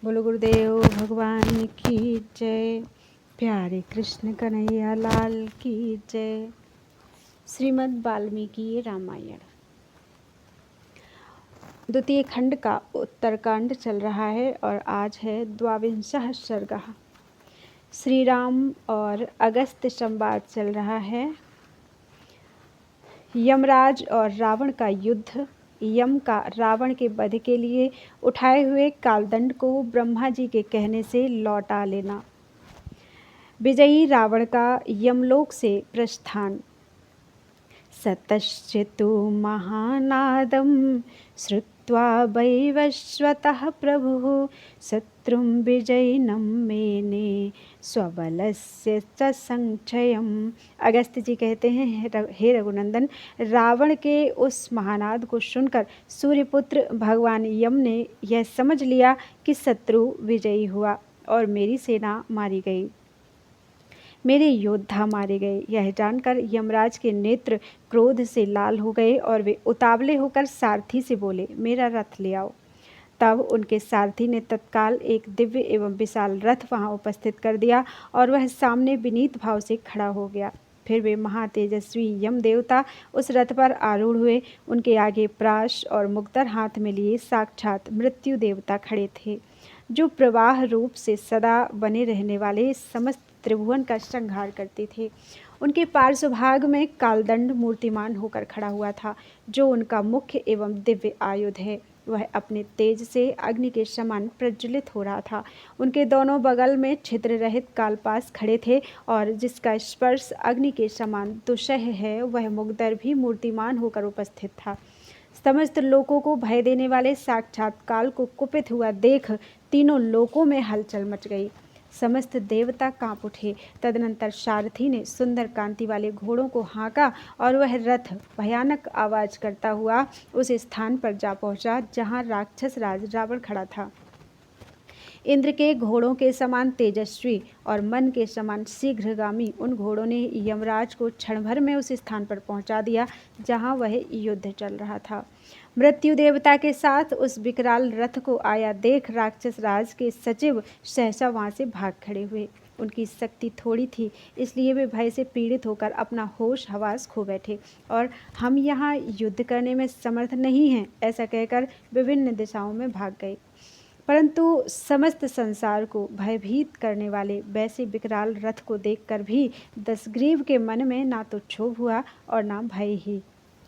बोलो गुरुदेव भगवान की जय। प्यारे कृष्ण कन्हैया लाल की जय। श्रीमद् वाल्मीकि रामायण द्वितीय खंड का उत्तरकांड चल रहा है और आज है द्वाविंशः सर्गः। श्री राम और अगस्त्य संवाद चल रहा है। यमराज और रावण का युद्ध। यम का रावण के वध के लिए उठाए हुए कालदंड को ब्रह्मा जी के कहने से लौटा लेना। विजयी रावण का यमलोक से प्रस्थान। सतश्चितु महानादं श्रुत्वा वैवस्वतः प्रभुः शत्रुं विजयिनं मेने स्वबलस्य च संक्षयम्। अगस्त्य जी कहते हैं, हे रघुनंदन, रावण के उस महानाद को सुनकर सूर्यपुत्र भगवान यम ने यह समझ लिया कि शत्रु विजयी हुआ और मेरी सेना मारी गई, मेरे योद्धा मारे गए। यह जानकर यमराज के नेत्र क्रोध से लाल हो गए और वे उतावले होकर सारथी से बोले, मेरा रथ ले आओ। तब उनके सारथी ने तत्काल एक दिव्य एवं विशाल रथ वहां उपस्थित कर दिया और वह सामने विनीत भाव से खड़ा हो गया। फिर वे महातेजस्वी यम देवता उस रथ पर आरूढ़ हुए। उनके आगे प्राश और मुक्तर हाथ में लिए साक्षात मृत्यु देवता खड़े थे, जो प्रवाह रूप से सदा बने रहने वाले समस्त त्रिभुवन का संहार करते थे। उनके पार्श्वभाग में कालदंड मूर्तिमान होकर खड़ा हुआ था, जो उनका मुख्य एवं दिव्य आयुध है। वह अपने तेज से अग्नि के समान प्रज्वलित हो रहा था। उनके दोनों बगल में छिद्र रहित कालपास खड़े थे और जिसका स्पर्श अग्नि के समान दुसह है, वह मुग्धर भी मूर्तिमान होकर उपस्थित था। समस्त लोकों को भय देने वाले साक्षात काल को कुपित हुआ देख तीनों लोकों में हलचल मच गई। समस्त देवता कांप उठे। तदनंतर सारथी ने सुंदर कांति वाले घोड़ों को हाँका और वह रथ भयानक आवाज करता हुआ उस स्थान पर जा पहुंचा जहां राक्षस राज रावण खड़ा था। इंद्र के घोड़ों के समान तेजस्वी और मन के समान शीघ्रगामी उन घोड़ों ने यमराज को क्षण भर में उस स्थान पर पहुंचा दिया जहां वह युद्ध चल रहा था। मृत्यु देवता के साथ उस विकराल रथ को आया देख राक्षस राज के सचिव सहसा वहां से भाग खड़े हुए। उनकी शक्ति थोड़ी थी, इसलिए वे भय से पीड़ित होकर अपना होश हवास खो बैठे और हम यहाँ युद्ध करने में समर्थ नहीं हैं, ऐसा कहकर विभिन्न दिशाओं में भाग गए। परंतु समस्त संसार को भयभीत करने वाले वैसे विकराल रथ को देखकर भी दशग्रीव के मन में ना तो क्षोभ हुआ और ना भय ही।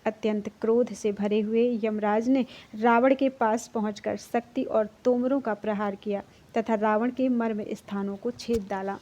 अत्यंत क्रोध से भरे हुए यमराज ने रावण के पास पहुंचकर शक्ति और तोमरों का प्रहार किया तथा रावण के मर्म स्थानों को छेद डाला।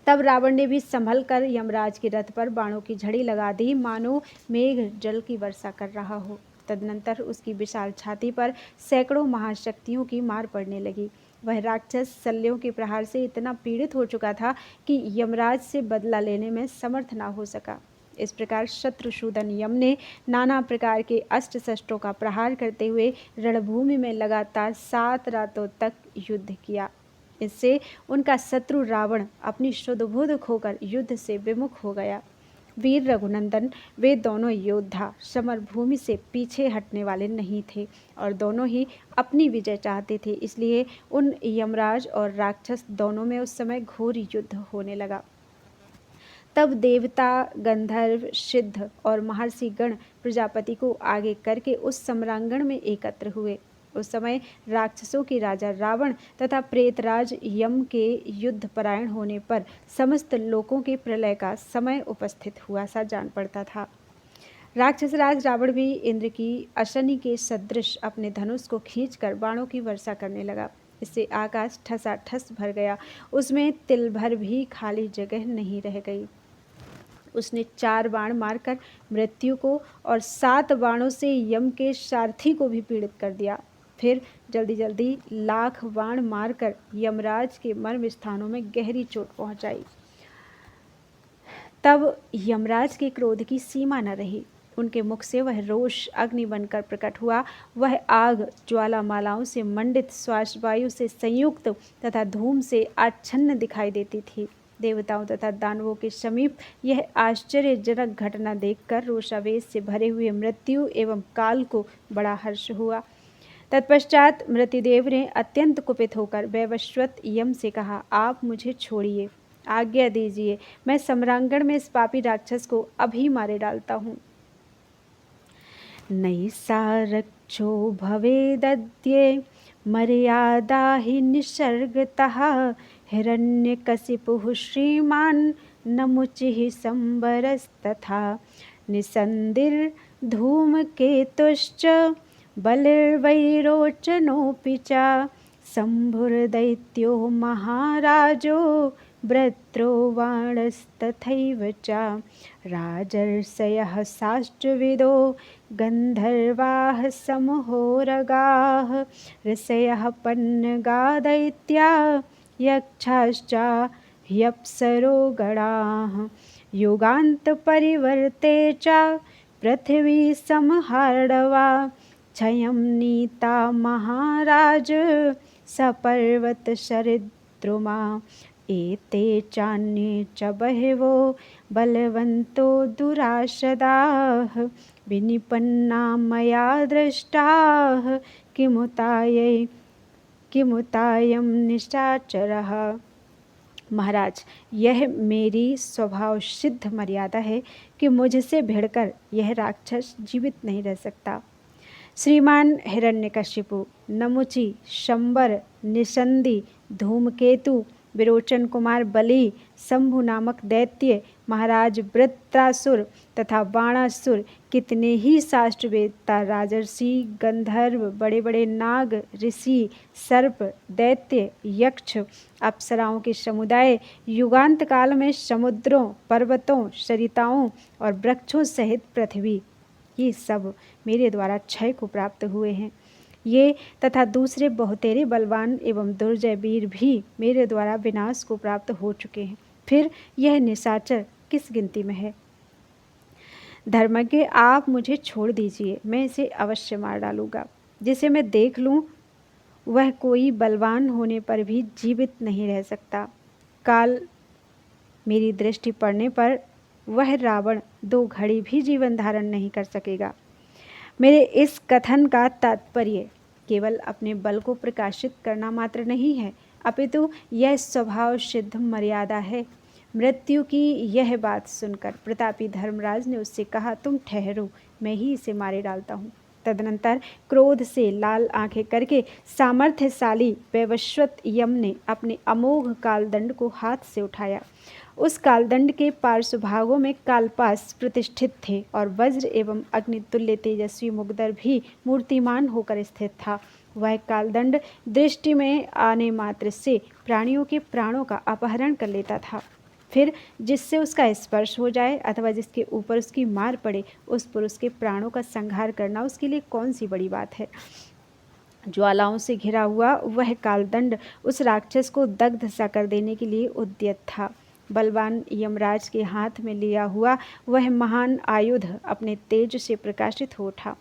तब रावण ने भी संभल कर यमराज के रथ पर बाणों की झड़ी लगा दी, मानो मेघ जल की वर्षा कर रहा हो। तदनंतर उसकी विशाल छाती पर सैकड़ों महाशक्तियों की मार पड़ने लगी। वह राक्षस शल्यों के प्रहार से इतना पीड़ित हो चुका था कि यमराज से बदला लेने में समर्थ न हो सका। इस प्रकार शत्रुसूदन यम ने नाना प्रकार के अस्त्र शस्त्रों का प्रहार करते हुए रणभूमि में लगातार 7 रातों तक युद्ध किया। इससे उनका शत्रु रावण अपनी शुद्धबुद्ध खोकर युद्ध से विमुख हो गया। वीर रघुनंदन, वे दोनों योद्धा समर भूमि से पीछे हटने वाले नहीं थे और दोनों ही अपनी विजय चाहते थे। इसलिए उन यमराज और राक्षस दोनों में उस समय घोर युद्ध होने लगा। तब देवता, गंधर्व, सिद्ध और महर्षि गण प्रजापति को आगे करके उस सम्रांगण में एकत्र हुए। उस समय राक्षसों के राजा रावण तथा प्रेतराज यम के युद्ध परायण होने पर समस्त लोकों के प्रलय का समय उपस्थित हुआ सा जान पड़ता था। राक्षस राज रावण भी इंद्र की अशनि के सदृश अपने धनुष को खींचकर बाणों की वर्षा करने लगा। इससे आकाश ठसाठस भर गया, उसमें तिल भर भी खाली जगह नहीं रह गई। उसने 4 बाण मारकर मृत्यु को और 7 बाणों से यम के सारथी को भी पीड़ित कर दिया। फिर जल्दी जल्दी लाख बाण मारकर यमराज के मर्म स्थानों में गहरी चोट पहुंचाई। तब यमराज के क्रोध की सीमा न रही। उनके मुख से वह रोष अग्नि बनकर प्रकट हुआ। वह आग ज्वालामालाओं से मंडित, श्वास वायु से संयुक्त तथा धूम से आच्छन्न दिखाई देती थी। देवताओं तथा दानवों के समीप यह आश्चर्यजनक घटना देखकर रोषावेश से भरे हुए मृत्यु एवं काल को बड़ा हर्ष हुआ। तत्पश्चात मृत्युदेव ने अत्यंत कुपित होकर वैवस्वत यम से कहा, आप मुझे छोड़िए, आज्ञा दीजिए, मैं सम्रांगण में इस पापी राक्षस को अभी मारे डालता हूँ। नैसा रक्षो भवेदद्ये मर्यादा हि निसर्गतः हिरण्यकशिपुः श्रीमान् नमुचिः संवरस्तथा निसन्दिर्धूमकेतुश्च बलिर्वैरोचनोऽपि च शम्भुर्दैत्यो महाराजो वृत्रो बाणस्तथैव च राजर्षयः साष्ट्रविदो गन्धर्वाः समहोरगाः ऋषयः पन्नगा दैत्या यक्षाश्च ह्यप्सरो गणाः युगान्तपरिवर्ते च पृथिवी समहार्णवा क्षयं नीता महाराज सपर्वतशरद्रुमा एते चान्ये च बहवो बलवन्तो दुराशदाः विनिपन्ना मया दृष्टाः किमुतायं निशाचरः। महाराज, यह मेरी स्वभाव सिद्ध मर्यादा है कि मुझसे भिड़कर यह राक्षस जीवित नहीं रह सकता। श्रीमान हिरण्यकशिपु, नमुचि, शंबर, निसंदी, धूमकेतु, विरोचन कुमार बलि, शंभु नामक दैत्य, महाराज वृत्रासुर तथा बाणासुर, कितने ही शास्त्रवेत्ता, राजर्षि, गंधर्व, बड़े बड़े नाग, ऋषि, सर्प, दैत्य, यक्ष, अप्सराओं के समुदाय युगांत काल में समुद्रों, पर्वतों, सरिताओं और वृक्षों सहित पृथ्वी, ये सब मेरे द्वारा क्षय को प्राप्त हुए हैं। ये तथा दूसरे बहुतेरे बलवान एवं दुर्जय वीर भी मेरे द्वारा विनाश को प्राप्त हो चुके हैं। फिर यह निशाचर किस गिनती में है? धर्मज्ञ, आप मुझे छोड़ दीजिए, मैं इसे अवश्य मार डालूंगा। जिसे मैं देख लूं वह कोई बलवान होने पर भी जीवित नहीं रह सकता। काल मेरी दृष्टि पड़ने पर वह रावण 2 घड़ी भी जीवन धारण नहीं कर सकेगा। मेरे इस कथन का तात्पर्य केवल अपने बल को प्रकाशित करना मात्र नहीं है, अपितु यह स्वभाव सिद्ध मर्यादा है। मृत्यु की यह बात सुनकर प्रतापी धर्मराज ने उससे कहा, तुम ठहरो, मैं ही इसे मारे डालता हूँ। तदनंतर क्रोध से लाल आंखें करके सामर्थ्यशाली वैवस्वत यम ने अपने अमोघ कालदंड को हाथ से उठाया। उस कालदंड के पार्श्व भागों में कालपास प्रतिष्ठित थे और वज्र एवं अग्नितुल्य तेजस्वी मुगदर भी मूर्तिमान होकर स्थित था। वह कालदंड दृष्टि में आने मात्र से प्राणियों के प्राणों का अपहरण कर लेता था। फिर जिससे उसका स्पर्श हो जाए अथवा जिसके ऊपर उसकी मार पड़े, उस पुरुष के प्राणों का संहार करना उसके लिए कौन सी बड़ी बात है। ज्वालाओं से घिरा हुआ वह कालदंड उस राक्षस को दग्ध सा कर देने के लिए उद्यत था। बलवान यमराज के हाथ में लिया हुआ वह महान आयुध अपने तेज से प्रकाशित हो उठा।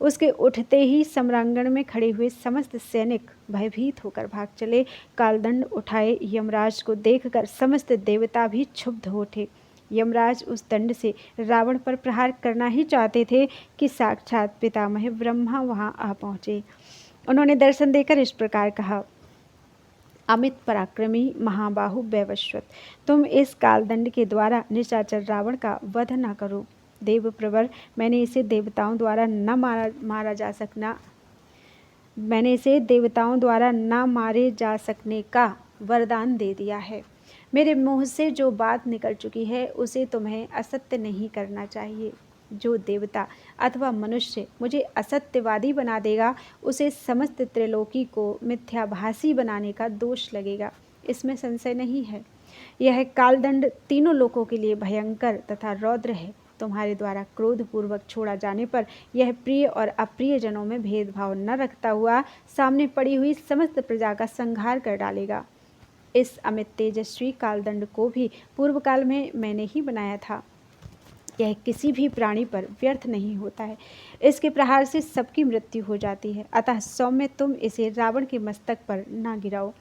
उसके उठते ही सम्रांगण में खड़े हुए समस्त सैनिक भयभीत होकर भाग चले। कालदंड उठाए यमराज को देखकर समस्त देवता भी क्षुब्ध हो उठे। यमराज उस दंड से रावण पर प्रहार करना ही चाहते थे कि साक्षात पितामह ब्रह्मा वहां आ पहुँचे। उन्होंने दर्शन देकर इस प्रकार कहा, अमित पराक्रमी महाबाहु वैवस्वत, तुम इस कालदंड के द्वारा निशाचर रावण का वध न करो। देव प्रवर, मैंने इसे देवताओं द्वारा न मारे जा सकने का वरदान दे दिया है। मेरे मुंह से जो बात निकल चुकी है उसे तुम्हें असत्य नहीं करना चाहिए। जो देवता अथवा मनुष्य मुझे असत्यवादी बना देगा उसे समस्त त्रिलोकी को मिथ्याभासी बनाने का दोष लगेगा, इसमें संशय नहीं है। यह कालदंड तीनों लोकों के लिए भयंकर तथा रौद्र है। तुम्हारे द्वारा क्रोधपूर्वक छोड़ा जाने पर यह प्रिय और अप्रिय जनों में भेदभाव न रखता हुआ सामने पड़ी हुई समस्त प्रजा का संहार कर डालेगा। इस अमित तेजस्वी कालदंड को भी पूर्व काल में मैंने ही बनाया था। यह किसी भी प्राणी पर व्यर्थ नहीं होता है। इसके प्रहार से सबकी मृत्यु हो जाती है। अतः सौम्य, तुम इसे रावण के मस्तक पर ना गिराओ।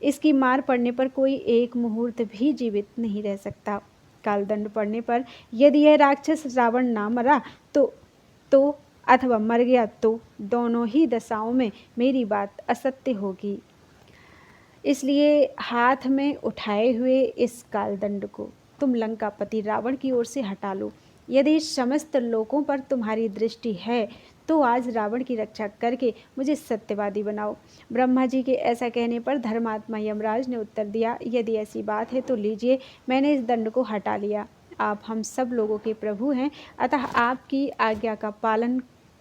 इसकी मार पड़ने पर कोई एक मुहूर्त भी जीवित नहीं रह सकता। कालदंड पड़ने पर यदि यह राक्षस रावण ना मरा तो अथवा मर गया तो दोनों ही दशाओं में मेरी बात असत्य होगी। इसलिए हाथ में उठाए हुए इस कालदंड को तुम लंकापति रावण की ओर से हटा लो। यदि समस्त लोकों पर तुम्हारी दृष्टि है तो आज रावण की रक्षा करके मुझे सत्यवादी बनाओ। ब्रह्मा जी के ऐसा कहने पर धर्मात्मा यमराज ने उत्तर दिया, यदि ऐसी बात है तो लीजिए, मैंने इस दंड को हटा लिया। आप हम सब लोगों के प्रभु हैं, अतः आपकी आज्ञा का पालन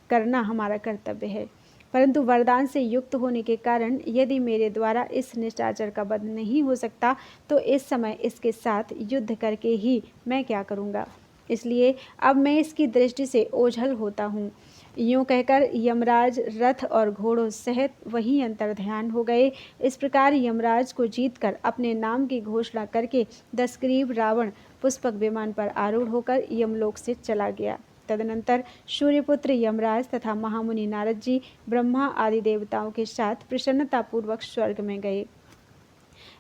करना हमारा कर्तव्य है। परंतु वरदान से युक्त होने के कारण यदि मेरे द्वारा इस निशाचर का वध नहीं हो सकता तो इस समय इसके साथ युद्ध करके ही मैं क्या करूँगा। इसलिए अब मैं इसकी दृष्टि से ओझल होता हूँ। यूँ कहकर यमराज रथ और घोड़ों सहित वहीं अंतर्ध्यान हो गए। इस प्रकार यमराज को जीतकर अपने नाम की घोषणा करके दशग्रीव रावण पुष्पक विमान पर आरूढ़ होकर यमलोक से चला गया। तदनंतर सूर्यपुत्र यमराज तथा महामुनि नारद जी ब्रह्मा आदि देवताओं के साथ प्रसन्नतापूर्वक स्वर्ग में गए।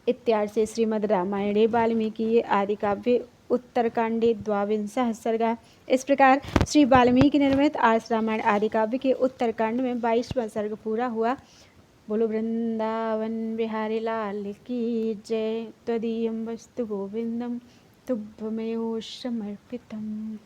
इत्यार्थे श्रीमद् रामायणे वाल्मीकि आदि काव्ये उत्तरकांडे द्वाविंशः सर्गा। इस प्रकार श्री वाल्मीकि निर्मित आर्ष रामायण आदि काव्य के उत्तरकांड में 22वां सर्ग पूरा हुआ। बोलो वृंदावन बिहारी लाल की जय। त्वदीयं वस्तु गोविंदम तुभ्यमेव समर्पितम्।